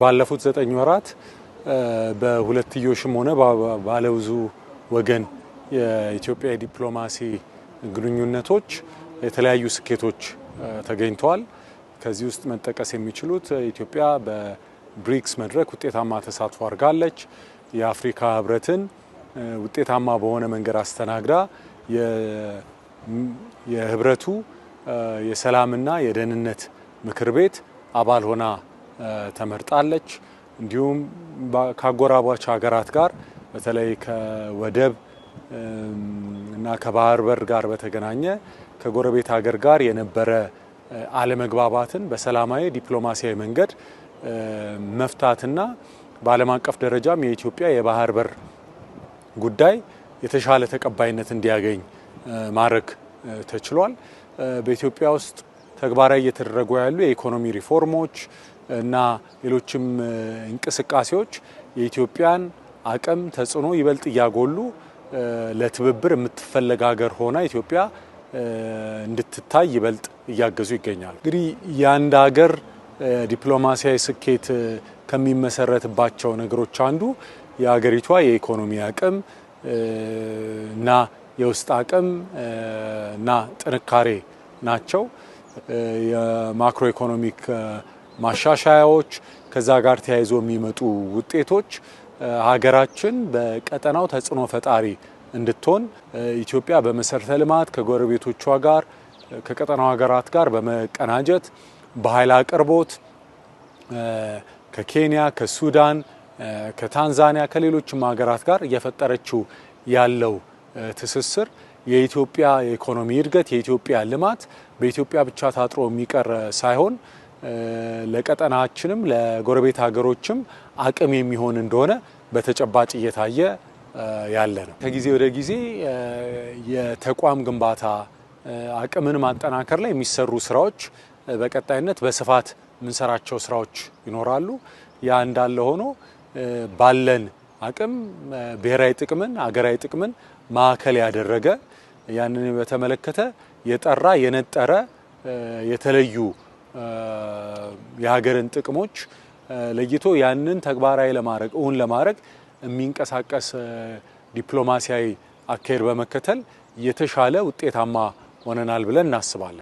ባለፉት 9 ወራት በሁለትዮሽም ሆነ ባለብዙ ወገን የኢትዮጵያ ዲፕሎማሲ ግንኙነቶች የተለያዩ ስኬቶች ተገኝተዋል። ከዚህ ውስጥ መጠቀስ የሚችሉት ኢትዮጵያ በብሪክስ መድረክ ውጤታማ ተሳትፎ አድርጋለች። የአፍሪካ ህብረትን ውጤታማ በሆነ መንገድ አስተናግዳ የህብረቱ የሰላምና የደህንነት ምክር ቤት አባል ሆና ተመርጣለች። እንዲሁም ከአጎራባች ሀገራት ጋር በተለይ ከወደብ እና ከባህር በር ጋር በተገናኘ ከጎረቤት ሀገር ጋር የነበረ አለመግባባትን በሰላማዊ ዲፕሎማሲያዊ መንገድ መፍታትና በዓለም አቀፍ ደረጃም የኢትዮጵያ የባህር በር ጉዳይ የተሻለ ተቀባይነት እንዲያገኝ ማድረግ ተችሏል። በኢትዮጵያ ውስጥ ተግባራዊ እየተደረጉ ያሉ የኢኮኖሚ ሪፎርሞች እና ሌሎችም እንቅስቃሴዎች የኢትዮጵያን አቅም ተጽዕኖ ይበልጥ እያጎሉ ለትብብር የምትፈለግ ሀገር ሆና ኢትዮጵያ እንድትታይ ይበልጥ እያገዙ ይገኛሉ። እንግዲህ የአንድ ሀገር ዲፕሎማሲያዊ ስኬት ከሚመሰረትባቸው ነገሮች አንዱ የሀገሪቷ የኢኮኖሚ አቅም እና የውስጥ አቅም እና ጥንካሬ ናቸው። የማክሮ ኢኮኖሚክ ማሻሻያዎች ከዛ ጋር ተያይዞ የሚመጡ ውጤቶች ሀገራችን በቀጠናው ተጽዕኖ ፈጣሪ እንድትሆን ኢትዮጵያ በመሰረተ ልማት ከጎረቤቶቿ ጋር ከቀጠናው ሀገራት ጋር በመቀናጀት በኃይል አቅርቦት ከኬንያ፣ ከሱዳን፣ ከታንዛኒያ ከሌሎችም ሀገራት ጋር እየፈጠረችው ያለው ትስስር የኢትዮጵያ የኢኮኖሚ እድገት የኢትዮጵያ ልማት በኢትዮጵያ ብቻ ታጥሮ የሚቀር ሳይሆን ለቀጠናችንም ለጎረቤት ሀገሮችም አቅም የሚሆን እንደሆነ በተጨባጭ እየታየ ያለ ነው። ከጊዜ ወደ ጊዜ የተቋም ግንባታ አቅምን ማጠናከር ላይ የሚሰሩ ስራዎች በቀጣይነት በስፋት የምንሰራቸው ስራዎች ይኖራሉ። ያ እንዳለ ሆኖ ባለን አቅም ብሔራዊ ጥቅምን አገራዊ ጥቅምን ማዕከል ያደረገ ያንን በተመለከተ የጠራ የነጠረ የተለዩ የሀገርን ጥቅሞች ለይቶ ያንን ተግባራዊ ለማድረግ እውን ለማድረግ የሚንቀሳቀስ ዲፕሎማሲያዊ አካሄድ በመከተል የተሻለ ውጤታማ ሆነናል ብለን እናስባለን።